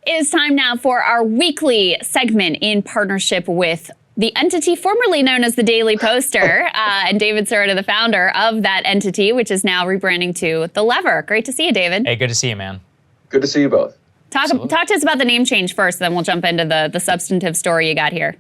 It is time now for our weekly segment in partnership with the entity formerly known as the Daily Poster, and David Sirota, the founder of that entity, which is now rebranding to The Lever. Great to see you, David. Hey, good to see you, man. Good to see you both. Talk to us about the name change first, then we'll jump into the substantive story you got here.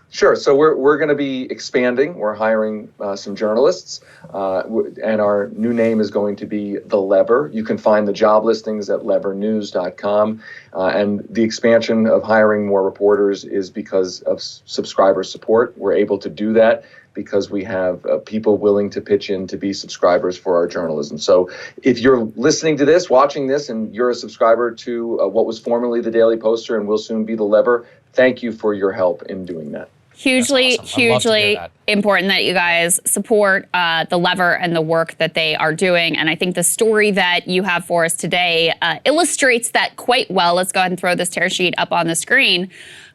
Sure. So we're going to be expanding. We're hiring some journalists, and our new name is going to be The Lever. You can find the job listings at levernews.com. And the expansion of hiring more reporters is because of subscriber support. We're able to do that because we have people willing to pitch in to be subscribers for our journalism. So if you're listening to this, watching this, and you're a subscriber to what was formerly the Daily Poster and will soon be The Lever, thank you for your help in doing that. Hugely, awesome. hugely important that you guys support The Lever and the work that they are doing. And I think the story that you have for us today illustrates that quite well. Let's go ahead and throw this tear sheet up on the screen.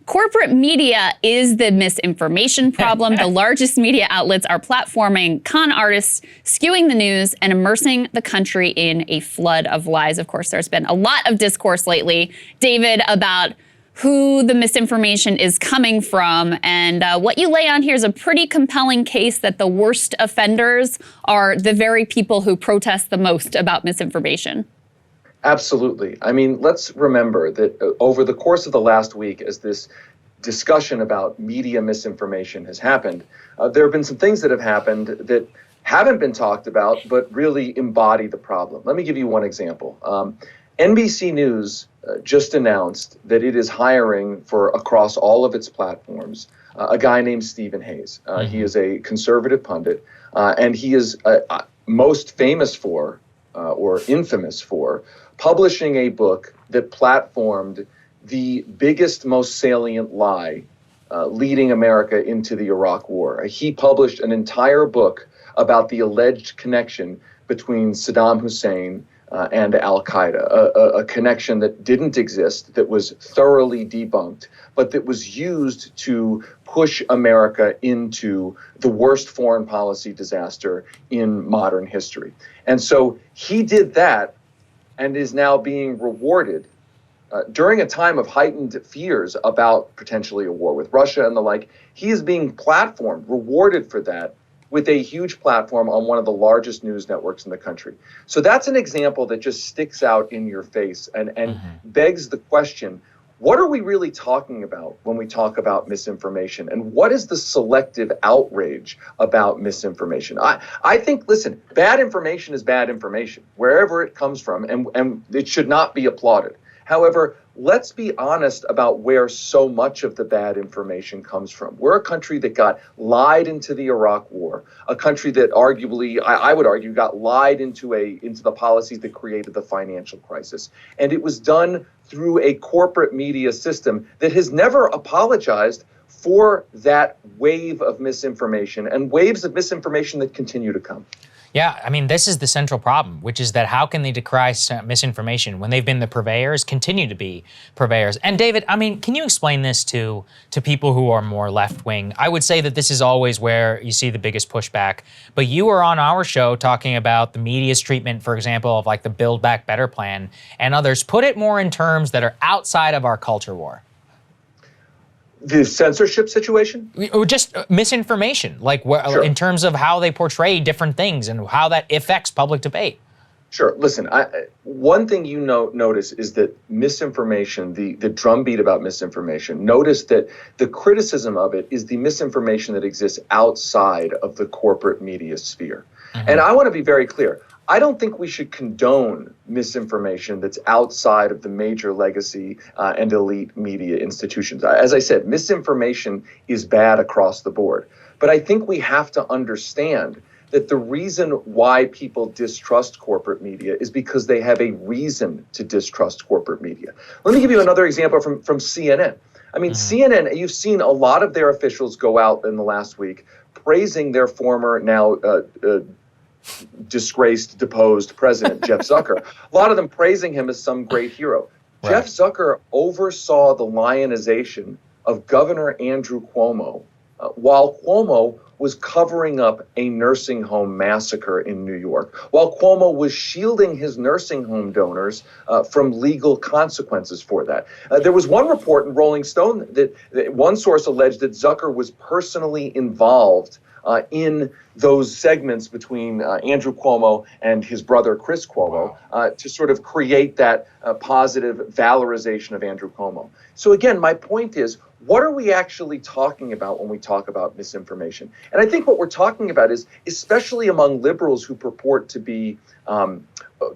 Corporate media is the misinformation problem. The largest media outlets are platforming con artists, skewing the news, and immersing the country in a flood of lies. Of course, there's been a lot of discourse lately, David, about who the misinformation is coming from. And what you lay on here is a pretty compelling case that the worst offenders are the very people who protest the most about misinformation. Absolutely. I mean, let's remember that over the course of the last week, as this discussion about media misinformation has happened, there have been some things that have happened that haven't been talked about, but really embody the problem. Let me give you one example. NBC News just announced that it is hiring for across all of its platforms a guy named Stephen Hayes. He is a conservative pundit, and he is most famous for, or infamous for, publishing a book that platformed the biggest, most salient lie leading America into the Iraq War. He published an entire book about the alleged connection between Saddam Hussein and al-Qaeda, a connection that didn't exist, that was thoroughly debunked, but that was used to push America into the worst foreign policy disaster in modern history. And so he did that and is now being rewarded during a time of heightened fears about potentially a war with Russia and the like. He is being platformed, rewarded for that, with a huge platform on one of the largest news networks in the country. So that's an example that just sticks out in your face and begs the question, what are we really talking about when we talk about misinformation? And what is the selective outrage about misinformation? I think, listen, bad information is bad information, wherever it comes from, and it should not be applauded. However, let's be honest about where so much of the bad information comes from. We're a country that got lied into the Iraq War, a country that arguably, I would argue, got lied into the policies that created the financial crisis. And it was done through a corporate media system that has never apologized for that wave of misinformation and waves of misinformation that continue to come. Yeah, I mean, this is the central problem, which is that how can they decry misinformation when they've been the purveyors, continue to be purveyors? And David, I mean, can you explain this to people who are more left-wing? I would say that this is always where you see the biggest pushback, but you were on our show talking about the media's treatment, for example, of like the Build Back Better plan and others. Put it more in terms that are outside of our culture war. The censorship situation? Or just misinformation, like Sure. in terms of how they portray different things and how that affects public debate. Sure. Listen, one thing you notice is that misinformation, the drumbeat about misinformation, notice that the criticism of it is the misinformation that exists outside of the corporate media sphere. And I want to be very clear. I don't think we should condone misinformation that's outside of the major legacy and elite media institutions. As I said, misinformation is bad across the board. But I think we have to understand that the reason why people distrust corporate media is because they have a reason to distrust corporate media. Let me give you another example from CNN. I mean, CNN, you've seen a lot of their officials go out in the last week praising their former, now disgraced, deposed president, Jeff Zucker. A lot of them praising him as some great hero. Right. Jeff Zucker oversaw the lionization of Governor Andrew Cuomo, while Cuomo was covering up a nursing home massacre in New York, while Cuomo was shielding his nursing home donors from legal consequences for that. There was one report in Rolling Stone that one source alleged that Zucker was personally involved in those segments between Andrew Cuomo and his brother Chris Cuomo to sort of create that positive valorization of Andrew Cuomo. So again, my point is, what are we actually talking about when we talk about misinformation? And I think what we're talking about is, especially among liberals who purport to be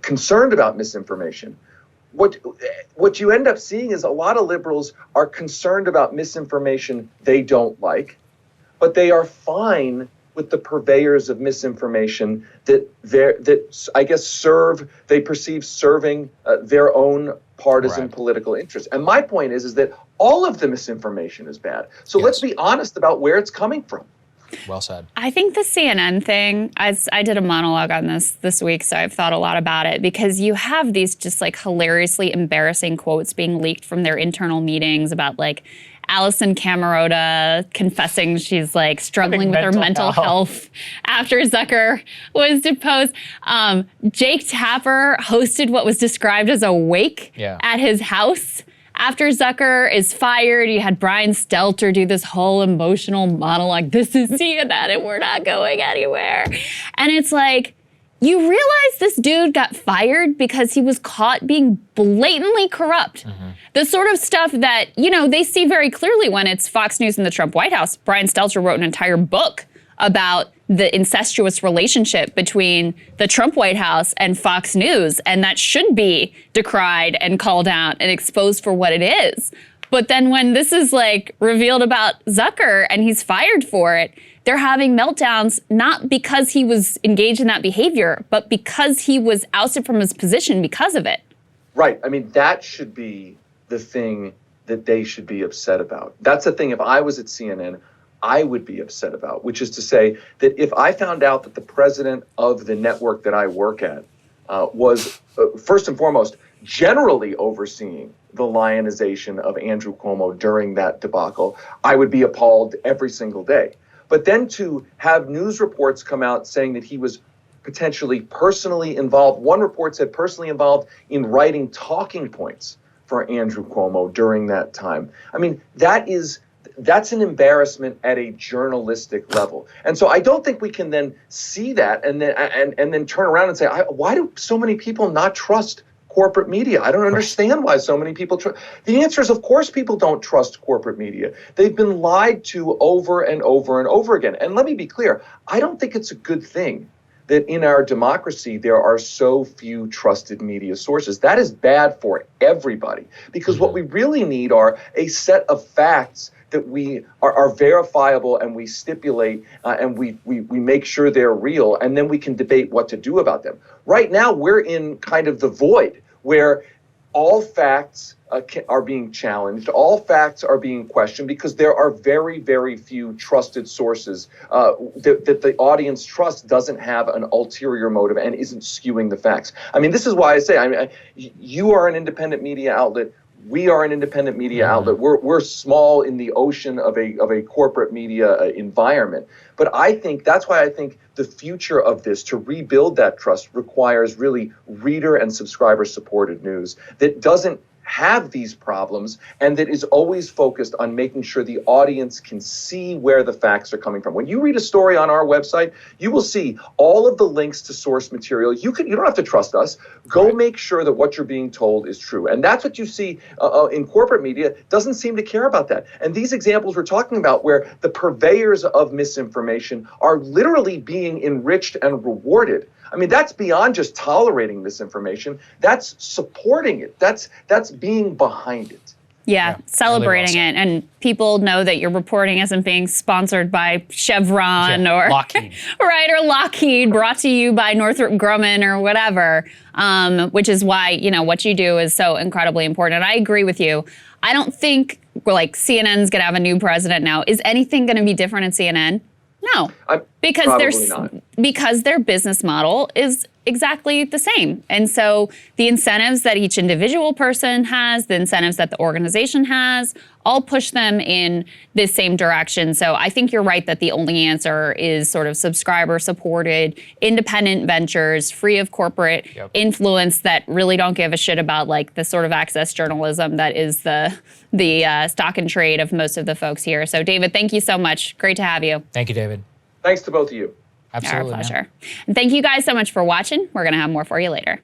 concerned about misinformation, what you end up seeing is a lot of liberals are concerned about misinformation they don't like, but they are fine with the purveyors of misinformation that I guess they perceive serving their own partisan political interests. And my point is that all of the misinformation is bad. So let's be honest about where it's coming from. Well said. I think the CNN thing, I did a monologue on this week, so I've thought a lot about it, because you have these just like hilariously embarrassing quotes being leaked from their internal meetings about like Alison Camerota confessing she's like struggling with her mental health after Zucker was deposed. Jake Tapper hosted what was described as a wake at his house after Zucker is fired. You had Brian Stelter do this whole emotional monologue. This is CNN and we're not going anywhere. And it's like, you realize this dude got fired because he was caught being blatantly corrupt. Mm-hmm. The sort of stuff that, they see very clearly when it's Fox News and the Trump White House. Brian Stelter wrote an entire book about the incestuous relationship between the Trump White House and Fox News, and that should be decried and called out and exposed for what it is. But then when this is like revealed about Zucker and he's fired for it, they're having meltdowns not because he was engaged in that behavior, but because he was ousted from his position because of it. Right. I mean, that should be the thing that they should be upset about. That's the thing, if I was at CNN, I would be upset about, which is to say that if I found out that the president of the network that I work at was, first and foremost, generally overseeing the lionization of Andrew Cuomo during that debacle, I would be appalled every single day. But then to have news reports come out saying that he was potentially personally involved, one report said personally involved in writing talking points for Andrew Cuomo during that time. I mean, that's an embarrassment at a journalistic level. And so I don't think we can then see that and then turn around and say, why do so many people not trust corporate media? I don't understand why so many people trust. The answer is, of course, people don't trust corporate media. They've been lied to over and over and over again. And let me be clear, I don't think it's a good thing that in our democracy there are so few trusted media sources. That is bad for everybody, because what we really need are a set of facts that we are verifiable and we stipulate and we make sure they're real, and then we can debate what to do about them. Right now, we're in kind of the void where all facts are being challenged, all facts are being questioned, because there are very, very few trusted sources that the audience trust doesn't have an ulterior motive and isn't skewing the facts. I mean, this is why I say, you are an independent media outlet. We are an independent media outlet. We're small in the ocean of a corporate media environment. But I think that's why I think the future of this, to rebuild that trust, requires really reader and subscriber supported news that doesn't have these problems and that is always focused on making sure the audience can see where the facts are coming from. When you read a story on our website, you will see all of the links to source material. You don't have to trust us. Go make sure that what you're being told is true. And that's what you see in corporate media. Doesn't seem to care about that. And these examples we're talking about, where the purveyors of misinformation are literally being enriched and rewarded. I mean, that's beyond just tolerating misinformation. That's supporting it. That's being behind it. Yeah, celebrating it. And people know that your reporting isn't being sponsored by Chevron or Lockheed. Right, or Lockheed, brought to you by Northrop Grumman or whatever, which is why, what you do is so incredibly important. And I agree with you. I don't think CNN's going to have a new president now. Is anything going to be different in CNN? No, Because Probably not. Because their business model is exactly the same. And so the incentives that each individual person has, the incentives that the organization has, all push them in this same direction. So I think you're right that the only answer is sort of subscriber supported, independent ventures, free of corporate influence that really don't give a shit about like the sort of access journalism that is the stock and trade of most of the folks here. So David, thank you so much. Great to have you. Thank you, David. Thanks to both of you. Absolutely. Our pleasure. And thank you guys so much for watching. We're going to have more for you later.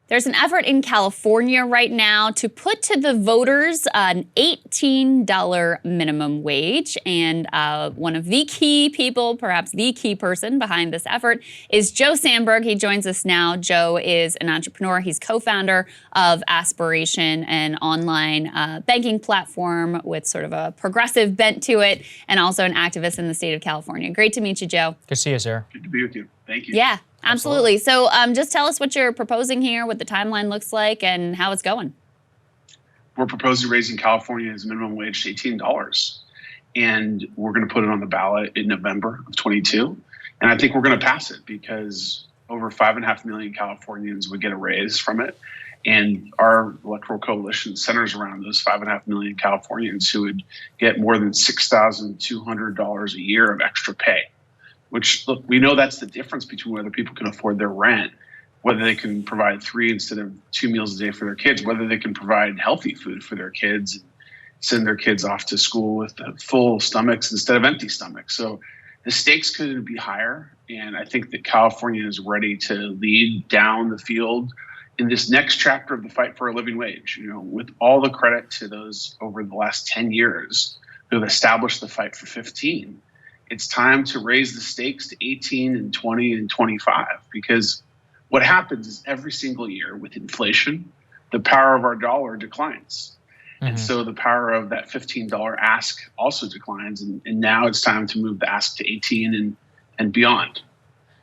There's an effort in California right now to put to the voters an $18 minimum wage. And one of the key people, perhaps the key person behind this effort, is Joe Sandberg. He joins us now. Joe is an entrepreneur. He's co-founder of Aspiration, an online banking platform with sort of a progressive bent to it, and also an activist in the state of California. Great to meet you, Joe. Good to see you, sir. Good to be with you. Thank you. Yeah. Absolutely. So just tell us what you're proposing here, what the timeline looks like, and how it's going. We're proposing raising California's minimum wage to $18. And we're going to put it on the ballot in November of 22. And I think we're going to pass it because over 5.5 million Californians would get a raise from it. And our electoral coalition centers around those 5.5 million Californians who would get more than $6,200 a year of extra pay. Which, look, we know that's the difference between whether people can afford their rent, whether they can provide 3 instead of 2 meals a day for their kids, whether they can provide healthy food for their kids and send their kids off to school with full stomachs instead of empty stomachs. So the stakes couldn't be higher. And I think that California is ready to lead down the field in this next chapter of the fight for a living wage. You know, with all the credit to those over the last 10 years who have established the fight for 15. It's time to raise the stakes to 18 and 20 and 25 because what happens is every single year with inflation, the power of our dollar declines. Mm-hmm. And so the power of that $15 ask also declines. And now it's time to move the ask to 18 and beyond.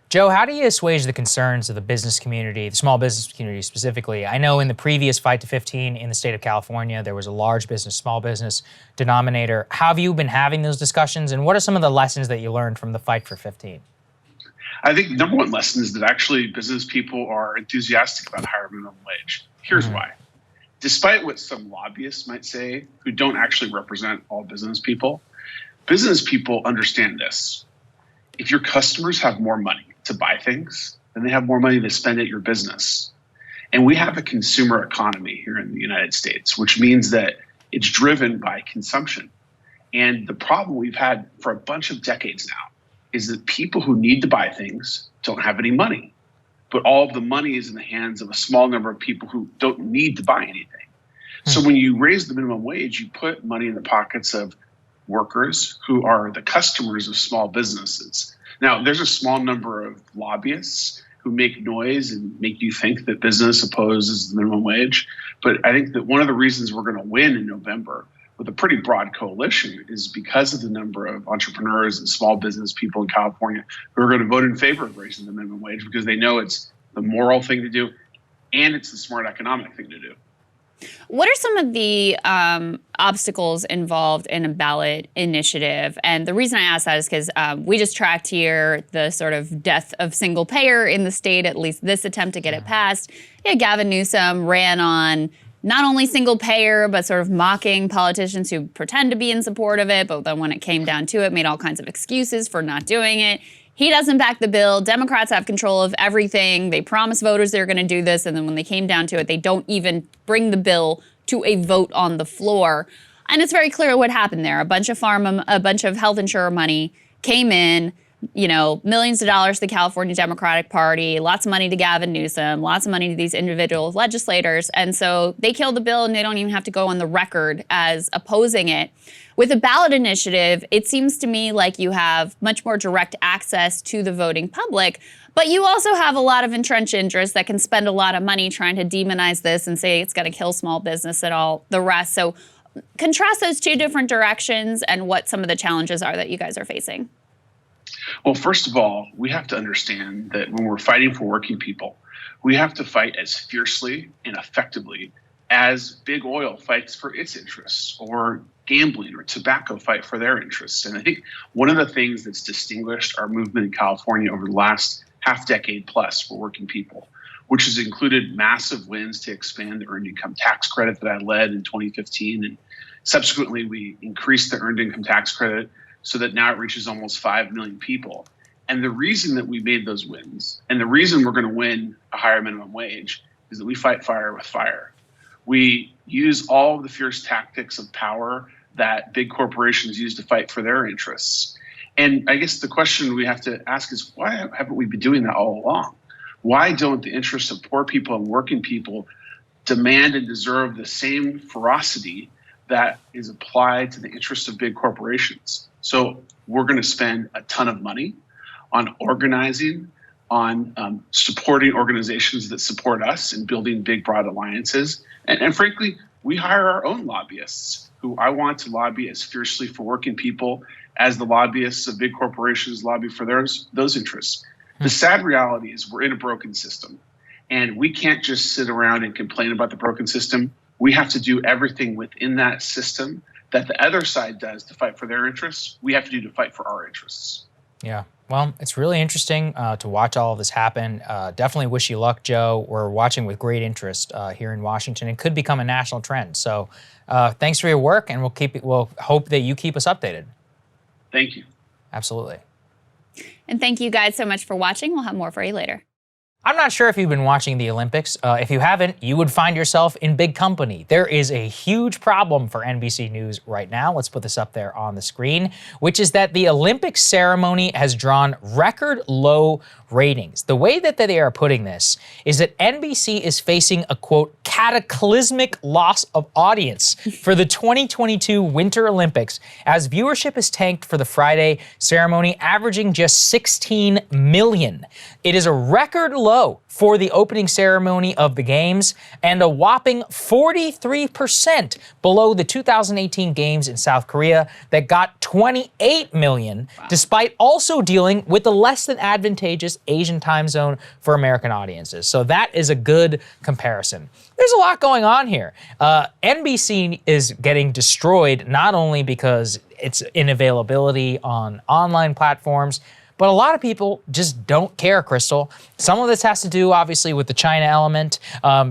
Joe, how do you assuage the concerns of the business community, the small business community specifically? I know in the previous Fight to 15 in the state of California, there was a large business, small business denominator. How have you been having those discussions, and what are some of the lessons that you learned from the Fight for 15? I think the number one lesson is that actually business people are enthusiastic about a higher minimum wage. Here's why. Despite what some lobbyists might say, who don't actually represent all business people understand this. If your customers have more money to buy things, then they have more money to spend at your business. And we have a consumer economy here in the United States, which means that it's driven by consumption. And the problem we've had for a bunch of decades now is that people who need to buy things don't have any money. But all of the money is in the hands of a small number of people who don't need to buy anything. So when you raise the minimum wage, you put money in the pockets of workers who are the customers of small businesses. Now, there's a small number of lobbyists who make noise and make you think that business opposes the minimum wage. But I think that one of the reasons we're going to win in November with a pretty broad coalition is because of the number of entrepreneurs and small business people in California who are going to vote in favor of raising the minimum wage because they know it's the moral thing to do and it's the smart economic thing to do. What are some of the obstacles involved in a ballot initiative? And the reason I ask that is because we just tracked here the sort of death of single payer in the state, at least this attempt to get it passed. Yeah, Gavin Newsom ran on not only single payer, but sort of mocking politicians who pretend to be in support of it, but then when it came down to it, made all kinds of excuses for not doing it. He doesn't back the bill. Democrats have control of everything. They promise voters they're going to do this, and then when they came down to it, they don't even bring the bill to a vote on the floor. And it's very clear what happened there. A bunch of health insurer money came in, you know, millions of dollars to the California Democratic Party, lots of money to Gavin Newsom, lots of money to these individual legislators. And so they killed the bill and they don't even have to go on the record as opposing it. With a ballot initiative, it seems to me like you have much more direct access to the voting public, but you also have a lot of entrenched interests that can spend a lot of money trying to demonize this and say it's going to kill small business and all the rest. So contrast those two different directions and what some of the challenges are that you guys are facing. Well, first of all, we have to understand that when we're fighting for working people, we have to fight as fiercely and effectively as big oil fights for its interests, or gambling or tobacco fight for their interests. And I think one of the things that's distinguished our movement in California over the last half decade plus for working people, which has included massive wins to expand the earned income tax credit that I led in 2015. And subsequently, we increased the earned income tax credit so that now it reaches almost 5 million people. And the reason that we made those wins, and the reason we're going to win a higher minimum wage, is that we fight fire with fire. We use all of the fierce tactics of power that big corporations use to fight for their interests. And I guess the question we have to ask is, why haven't we been doing that all along? Why don't the interests of poor people and working people demand and deserve the same ferocity that is applied to the interests of big corporations? So we're going to spend a ton of money on organizing, on supporting organizations that support us and building big, broad alliances. And frankly, we hire our own lobbyists who I want to lobby as fiercely for working people as the lobbyists of big corporations lobby for those interests. The sad reality is we're in a broken system, and we can't just sit around and complain about the broken system. We have to do everything within that system that the other side does to fight for their interests. We have to do to fight for our interests. Yeah. Well, it's really interesting to watch all of this happen. Definitely wish you luck, Joe. We're watching with great interest here in Washington. It could become a national trend. So thanks for your work, and we'll hope that you keep us updated. Thank you. Absolutely. And thank you guys so much for watching. We'll have more for you later. I'm not sure if you've been watching the Olympics. If you haven't, you would find yourself in big company. There is a huge problem for NBC News right now. Let's put this up there on the screen, which is that the Olympic ceremony has drawn record low ratings. The way that they are putting this is that NBC is facing a, quote, cataclysmic loss of audience for the 2022 Winter Olympics, as viewership is tanked for the Friday ceremony, averaging just 16 million. It is a record low for the opening ceremony of the Games, and a whopping 43% below the 2018 Games in South Korea that got 28 million, despite also dealing with the less than advantageous Asian time zone for American audiences. So that is a good comparison. There's a lot going on here. NBC is getting destroyed not only because it's inavailability on online platforms, but a lot of people just don't care, Krystal. Some of this has to do, obviously, with the China element,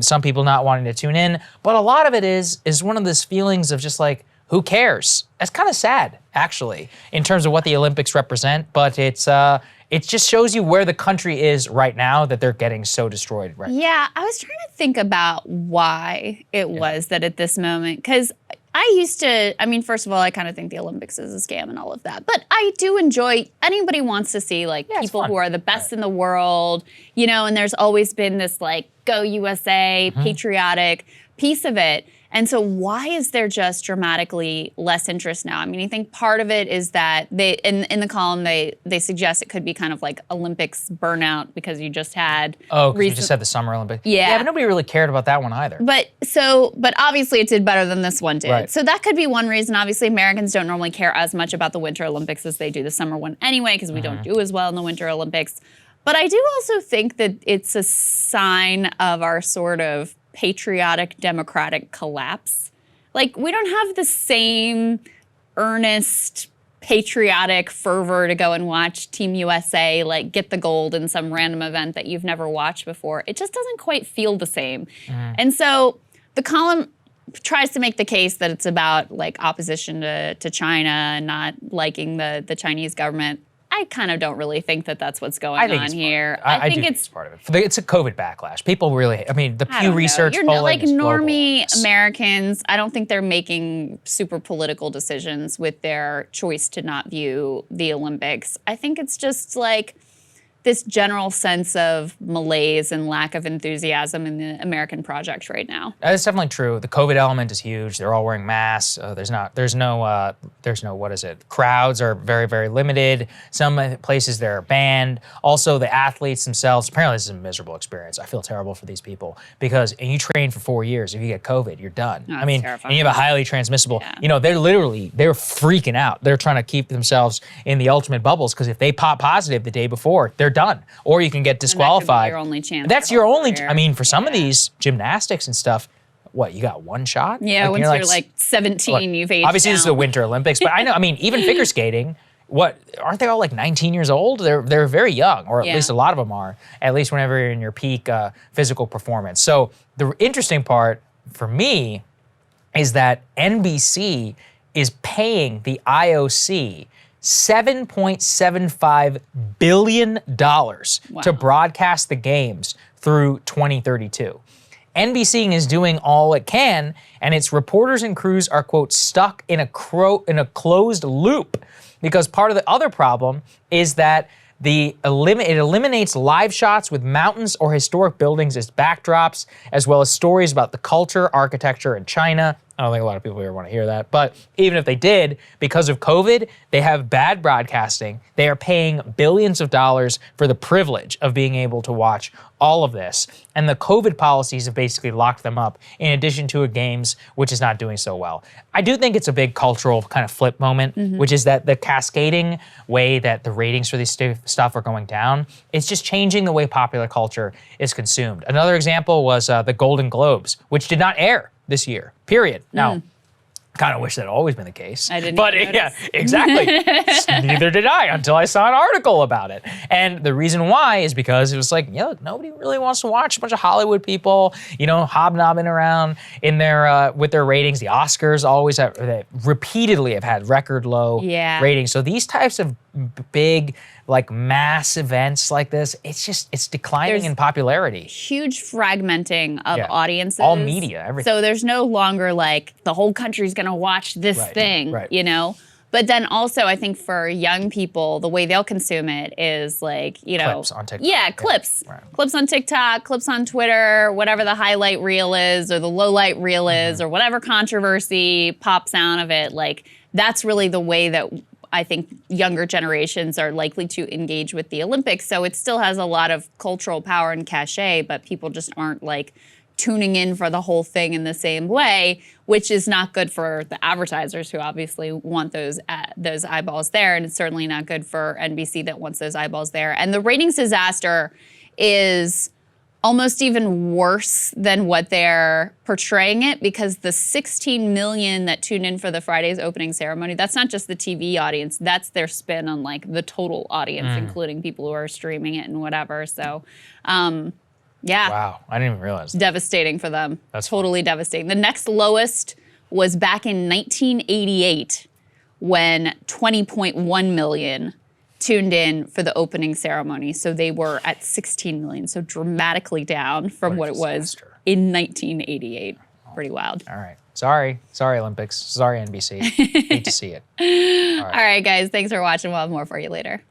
some people not wanting to tune in, but a lot of it is one of those feelings of just like, who cares? That's kind of sad, actually, in terms of what the Olympics represent, but it just shows you where the country is right now, that they're getting so destroyed right now. Yeah, I was trying to think about why it was that at this moment, because first of all, I kind of think the Olympics is a scam and all of that. But I do enjoy, anybody wants to see people who are the best in the world, and there's always been this go USA, patriotic piece of it. And so why is there just dramatically less interest now? I mean, I think part of it is that they, in the column, they suggest it could be kind of like Olympics burnout because you just had... Oh, because you just had the Summer Olympics. Yeah, but nobody really cared about that one either. But obviously it did better than this one did. Right. So that could be one reason. Obviously, Americans don't normally care as much about the Winter Olympics as they do the summer one anyway, because we don't do as well in the Winter Olympics. But I do also think that it's a sign of our sort of patriotic democratic collapse. We don't have the same earnest patriotic fervor to go and watch Team USA get the gold in some random event that you've never watched before. It just doesn't quite feel the same. And so the column tries to make the case that it's about opposition to China and not liking the Chinese government. I kind of don't really think that that's what's going on here. I think it's part of it. It's a COVID backlash. People really, the Pew Research polling is normie Americans, I don't think they're making super political decisions with their choice to not view the Olympics. I think it's just this general sense of malaise and lack of enthusiasm in the American project right now. That's definitely true. The COVID element is huge. They're all wearing masks. There's no what is it? Crowds are very, very limited. Some places they're banned. Also, the athletes themselves, apparently this is a miserable experience. I feel terrible for these people because you train for 4 years. If you get COVID, you're done. Oh, terrifying. And you have a highly transmissible, they're freaking out. They're trying to keep themselves in the ultimate bubbles because if they pop positive the day before, they're done, or you can get disqualified. And that could be your only chance. That's your only. For some of these gymnastics and stuff, what, you got one shot? Yeah, once you're like 17, look, you've aged obviously down. this is the Winter Olympics, but I know, I mean, even figure skating, what, aren't they all like 19 years old? They're very young, or at least a lot of them are, at least whenever you're in your peak physical performance. So the interesting part for me is that NBC is paying the IOC $7.75 billion to broadcast the games through 2032. NBC is doing all it can, and its reporters and crews are, quote, stuck in a closed loop, because part of the other problem is that it eliminates live shots with mountains or historic buildings as backdrops, as well as stories about the culture, architecture, and China. I don't think a lot of people here want to hear that. But even if they did, because of COVID, they have bad broadcasting. They are paying billions of dollars for the privilege of being able to watch all of this. And the COVID policies have basically locked them up, in addition to a games which is not doing so well. I do think it's a big cultural kind of flip moment, which is that the cascading way that the ratings for this stuff are going down, it's just changing the way popular culture is consumed. Another example was the Golden Globes, which did not air this year, period. Now, kind of wish that had always been the case. I didn't But even notice. yeah, exactly. Neither did I until I saw an article about it. And the reason why is because it was like, yeah, look, nobody really wants to watch a bunch of Hollywood people, you know, hobnobbing around in their with their ratings. The Oscars always repeatedly have had record low ratings. So these types of big, like mass events like this, it's declining in popularity. Huge fragmenting of audiences. All media, everything. So there's no longer like the whole country's gonna watch this thing, you know? But then also I think for young people, the way they'll consume it is like, you know. Clips on TikTok. Yeah, clips. Right. Clips on TikTok, clips on Twitter, whatever the highlight reel is or the low light reel is or whatever controversy pops out of it. Like that's really the way that I think younger generations are likely to engage with the Olympics. So it still has a lot of cultural power and cachet, but people just aren't like tuning in for the whole thing in the same way, which is not good for the advertisers who obviously want those eyeballs there. And it's certainly not good for NBC that wants those eyeballs there. And the ratings disaster is almost even worse than what they're portraying it, because the 16 million that tuned in for the Friday's opening ceremony, that's not just the TV audience, that's their spin on like the total audience, including people who are streaming it and whatever. So, yeah. Wow, I didn't even realize that. Devastating for them. That's totally devastating. The next lowest was back in 1988 when 20.1 million tuned in for the opening ceremony. So they were at 16 million, so dramatically down from what it was in 1988. Pretty wild. All right. Sorry, Olympics. Sorry, NBC. Hate to see it. All right, guys. Thanks for watching. We'll have more for you later.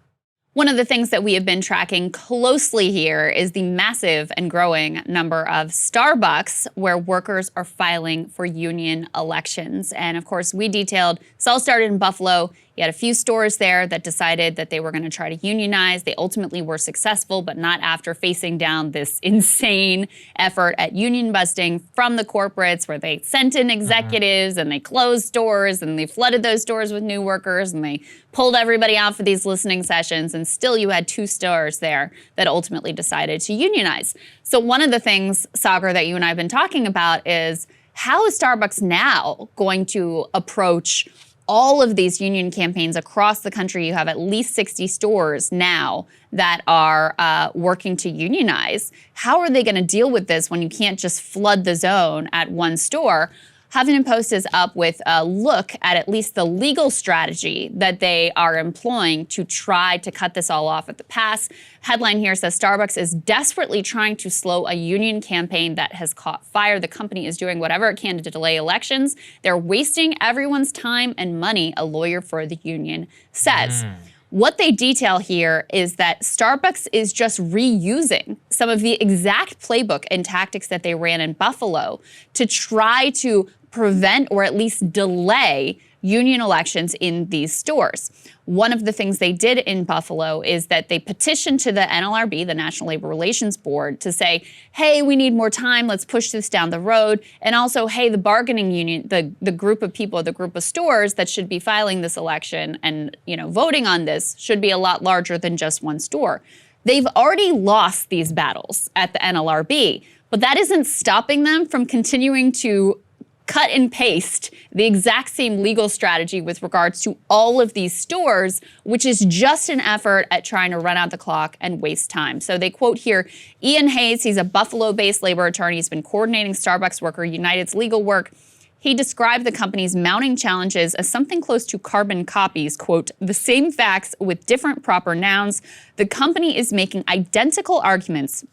One of the things that we have been tracking closely here is the massive and growing number of Starbucks where workers are filing for union elections. And of course, we detailed this all started in Buffalo. You had a few stores there that decided that they were going to try to unionize. They ultimately were successful, but not after facing down this insane effort at union busting from the corporates where they sent in executives and they closed stores and they flooded those stores with new workers and they pulled everybody out for these listening sessions. And still you had two stores there that ultimately decided to unionize. So one of the things, Saagar, that you and I have been talking about is how is Starbucks now going to approach all of these union campaigns across the country? You have at least 60 stores now that are working to unionize. How are they going to deal with this when you can't just flood the zone at one store? Huffington Post is up with a look at least the legal strategy that they are employing to try to cut this all off at the pass. Headline here says Starbucks is desperately trying to slow a union campaign that has caught fire. The company is doing whatever it can to delay elections. They're wasting everyone's time and money, a lawyer for the union says. What they detail here is that Starbucks is just reusing some of the exact playbook and tactics that they ran in Buffalo to try to prevent or at least delay union elections in these stores. One of the things they did in Buffalo is that they petitioned to the NLRB, the National Labor Relations Board, to say, hey, we need more time, let's push this down the road. And also, hey, the bargaining union, the group of people, the group of stores that should be filing this election and voting on this should be a lot larger than just one store. They've already lost these battles at the NLRB, But that isn't stopping them from continuing to cut and paste the exact same legal strategy with regards to all of these stores, which is just an effort at trying to run out the clock and waste time. So they quote here, Ian Hayes, he's a Buffalo-based labor attorney. He's been coordinating Starbucks Worker United's legal work. He described the company's mounting challenges as something close to carbon copies, quote, the same facts with different proper nouns. The company is making identical arguments,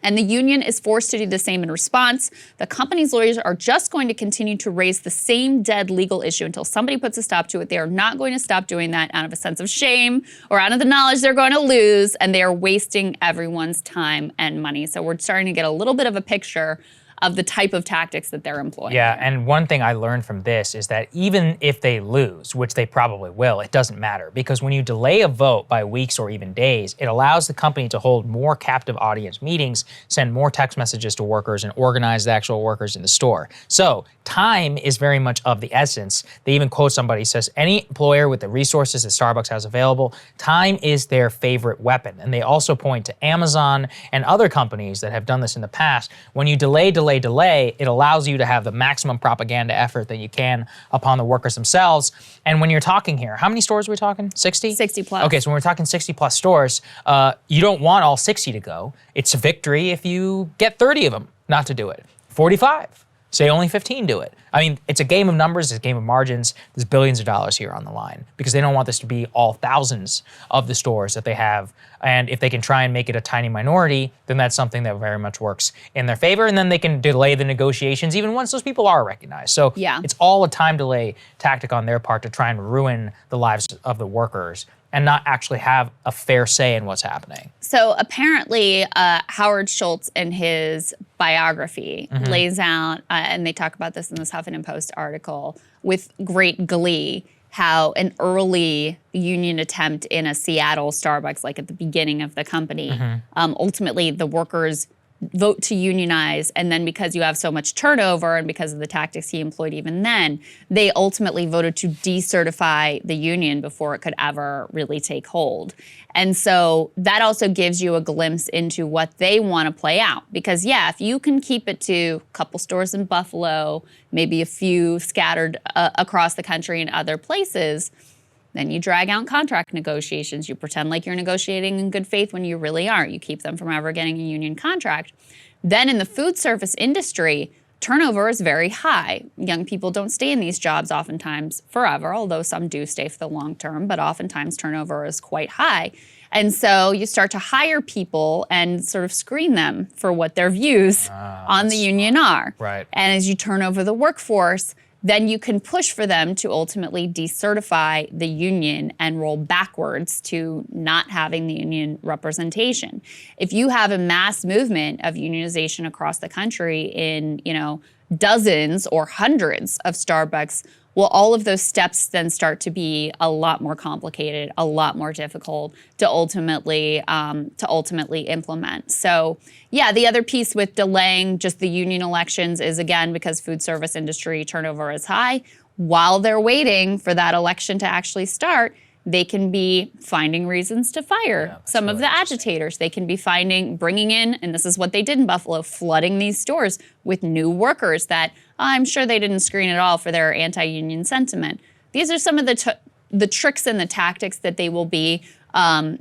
and the union is forced to do the same in response. The company's lawyers are just going to continue to raise the same dead legal issue until somebody puts a stop to it. They are not going to stop doing that out of a sense of shame or out of the knowledge they're going to lose, and they are wasting everyone's time and money. So we're starting to get a little bit of a picture of the type of tactics that they're employing. Yeah, and one thing I learned from this is that even if they lose, which they probably will, it doesn't matter, because when you delay a vote by weeks or even days, it allows the company to hold more captive audience meetings, send more text messages to workers, and organize the actual workers in the store. So time is very much of the essence. They even quote somebody, says, any employer with the resources that Starbucks has available, time is their favorite weapon. And they also point to Amazon and other companies that have done this in the past. When you delay, it allows you to have the maximum propaganda effort that you can upon the workers themselves. And when you're talking here, how many stores are we talking? 60? 60 plus. Okay, so when we're talking 60 plus stores, you don't want all 60 to go. It's a victory if you get 30 of them not to do it. 45. Say only 15 do it. I mean, it's a game of numbers, it's a game of margins. There's billions of dollars here on the line because they don't want this to be all thousands of the stores that they have. And if they can try and make it a tiny minority, then that's something that very much works in their favor. And then they can delay the negotiations even once those people are recognized. So yeah, it's all a time delay tactic on their part to try and ruin the lives of the workers and not actually have a fair say in what's happening. So apparently, Howard Schultz in his biography lays out, and they talk about this in this Huffington Post article, with great glee, how an early union attempt in a Seattle Starbucks, like at the beginning of the company, ultimately the workers vote to unionize, and then because you have so much turnover and because of the tactics he employed even then, they ultimately voted to decertify the union before it could ever really take hold. And so that also gives you a glimpse into what they want to play out. Because yeah, if you can keep it to a couple stores in Buffalo, maybe a few scattered across the country in other places, then you drag out contract negotiations. You pretend like you're negotiating in good faith when you really aren't. You keep them from ever getting a union contract. Then in the food service industry, turnover is very high. Young people don't stay in these jobs oftentimes forever, although some do stay for the long term, but oftentimes turnover is quite high. And so you start to hire people and sort of screen them for what their views on the union are. Right. And as you turn over the workforce, then you can push for them to ultimately decertify the union and roll backwards to not having the union representation. If you have a mass movement of unionization across the country in, dozens or hundreds of Starbucks, well, all of those steps then start to be a lot more complicated, a lot more difficult to ultimately implement. So, yeah, the other piece with delaying just the union elections is, again, because food service industry turnover is high. While they're waiting for that election to actually start, they can be finding reasons to fire some of the agitators. They can be bringing in, and this is what they did in Buffalo, flooding these stores with new workers that I'm sure they didn't screen at all for their anti-union sentiment. These are some of the tricks and the tactics that they will be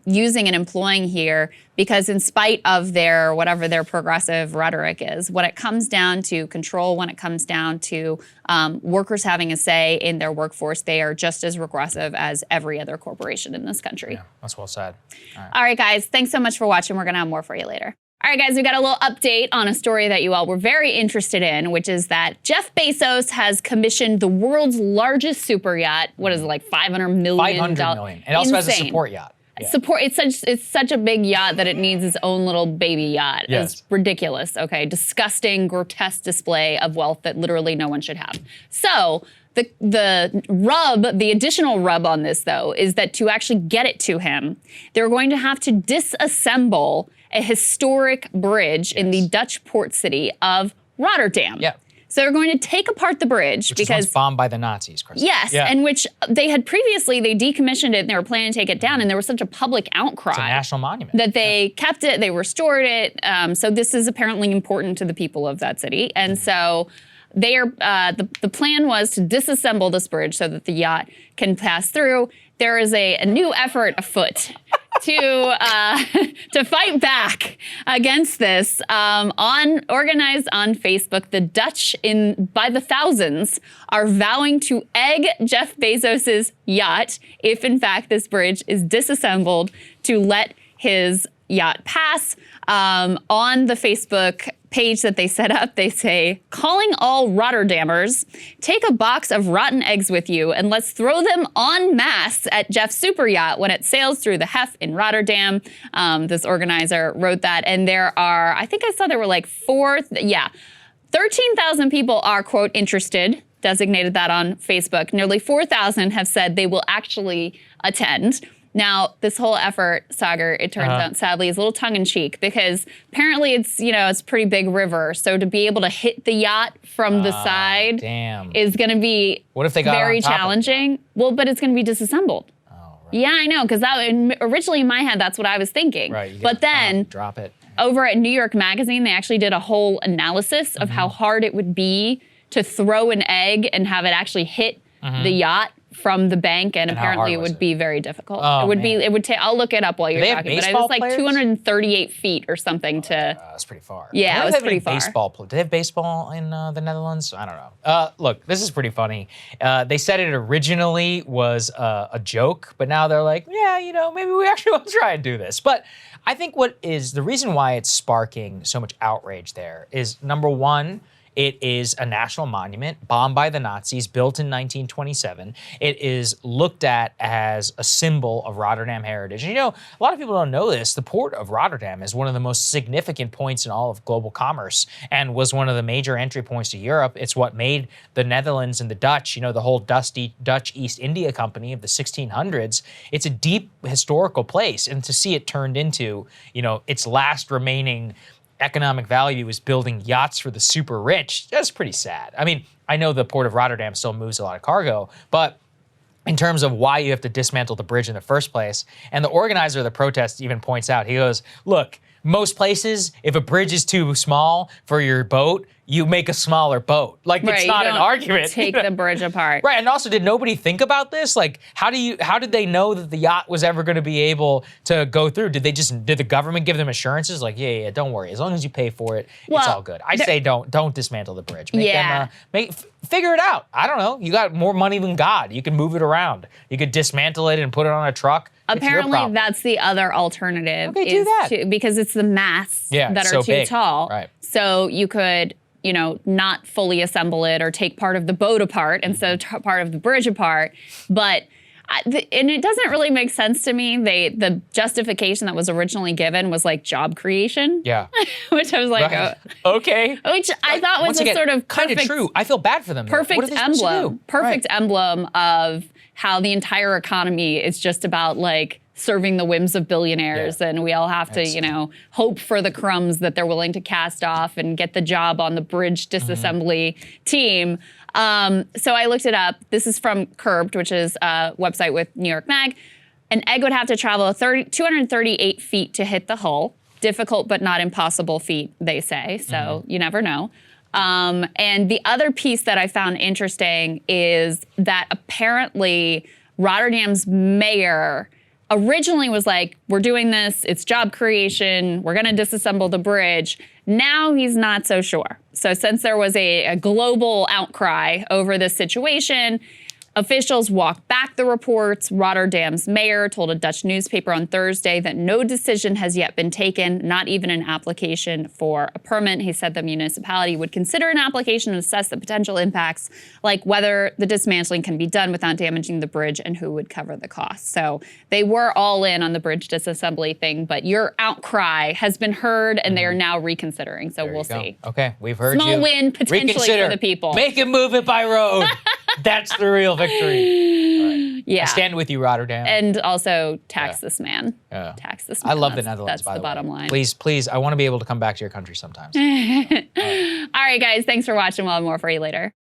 using and employing here, because in spite of whatever their progressive rhetoric is, when it comes down to control, when it comes down to workers having a say in their workforce, they are just as regressive as every other corporation in this country. Yeah, that's well said. All right, guys, thanks so much for watching. We're going to have more for you later. All right, guys, we got a little update on a story that you all were very interested in, which is that Jeff Bezos has commissioned the world's largest super yacht. What is it, like $500 million? $500 million. It also has a support yacht. Yeah. It's such a big yacht that it needs its own little baby yacht. Yes. It's ridiculous. Okay, disgusting, grotesque display of wealth that literally no one should have. So the additional rub on this, though, is that to actually get it to him, they're going to have to disassemble a historic bridge in the Dutch port city of Rotterdam. Yeah. So they're going to take apart the bridge Which because was once bombed by the Nazis, Krystal. yes, Yeah. and which they had previously, they decommissioned it and they were planning to take it down, and there was such a public outcry. It's a national monument. That they kept it, they restored it. So this is apparently important to the people of that city. And so they are, the plan was to disassemble this bridge so that the yacht can pass through. There is a new effort afoot to fight back against this. Organized on Facebook, the Dutch by the thousands are vowing to egg Jeff Bezos's yacht if, in fact, this bridge is disassembled to let his yacht pass. On the Facebook page that they set up, they say, calling all Rotterdammers, take a box of rotten eggs with you and let's throw them en masse at Jeff's super yacht when it sails through the Hef in Rotterdam. This organizer wrote that. And there are, I think I saw there were like 13,000 people are, quote, interested, designated that on Facebook. Nearly 4,000 have said they will actually attend. Now, this whole effort, Saagar, it turns out, sadly, is a little tongue-in-cheek because apparently it's, it's a pretty big river. So to be able to hit the yacht from the side is going to be what if they got very on top challenging. Well, but it's going to be disassembled. Oh, right. Yeah, I know, because originally in my head, that's what I was thinking. Right. But then drop it. Over at New York Magazine, they actually did a whole analysis of how hard it would be to throw an egg and have it actually hit the yacht from the bank, and apparently it would be very difficult. Oh, it would take, I'll look it up while you're talking, but it was like players? 238 feet or something to. That's pretty far. Yeah, it was pretty far. Do they have baseball in the Netherlands? I don't know. Look, this is pretty funny. They said it originally was a joke, but now they're like, yeah, maybe we actually will try and do this. But I think what is the reason why it's sparking so much outrage there is, number one, it is a national monument bombed by the Nazis, built in 1927. It is looked at as a symbol of Rotterdam heritage. And a lot of people don't know this. The port of Rotterdam is one of the most significant points in all of global commerce and was one of the major entry points to Europe. It's what made the Netherlands and the Dutch, the whole Dutch East India Company of the 1600s. It's a deep historical place. And to see it turned into, its last remaining economic value is building yachts for the super rich, that's pretty sad. I mean, I know the port of Rotterdam still moves a lot of cargo, but in terms of why you have to dismantle the bridge in the first place, and the organizer of the protest even points out, he goes, look, most places, if a bridge is too small for your boat, you make a smaller boat. Like, it's not an argument. Take the bridge apart. Right, and also, did nobody think about this? Like, how did they know that the yacht was ever going to be able to go through? Did the government give them assurances? Like, yeah, don't worry. As long as you pay for it, it's all good. I say don't dismantle the bridge. Figure it out. I don't know. You got more money than God. You can move it around. You could dismantle it and put it on a truck. Apparently, that's the other alternative. Okay, do that. Because it's the masts that are too big. tall. Right. So you could, not fully assemble it or take part of the boat apart instead of part of the bridge apart. But and it doesn't really make sense to me. The justification that was originally given was like job creation. Yeah. Which I was like, okay. Which I thought was a sort of kind of true. I feel bad for them. Perfect emblem. Perfect emblem of how the entire economy is just about like serving the whims of billionaires, and we all have to, hope for the crumbs that they're willing to cast off and get the job on the bridge disassembly team. So I looked it up. This is from Curbed, which is a website with New York Mag. An egg would have to travel 238 feet to hit the hull. Difficult but not impossible feat, they say. So you never know. And the other piece that I found interesting is that apparently Rotterdam's mayor originally was like, we're doing this, it's job creation, we're gonna disassemble the bridge. Now he's not so sure. So since there was a global outcry over this situation, officials walked back the reports. Rotterdam's mayor told a Dutch newspaper on Thursday that no decision has yet been taken, not even an application for a permit. He said the municipality would consider an application and assess the potential impacts, like whether the dismantling can be done without damaging the bridge and who would cover the costs. So they were all in on the bridge disassembly thing, but your outcry has been heard and they are now reconsidering. So we'll see. Okay, we've heard Small win potentially for the people. Make it move it by road. That's the real victory. Right. Yeah. I stand with you, Rotterdam. And also tax this man. Yeah. Tax this man. I love the Netherlands, that's by the way. bottom line. Please, I want to be able to come back to your country sometimes. All right, guys. guys. Thanks for watching. We'll have more for you later.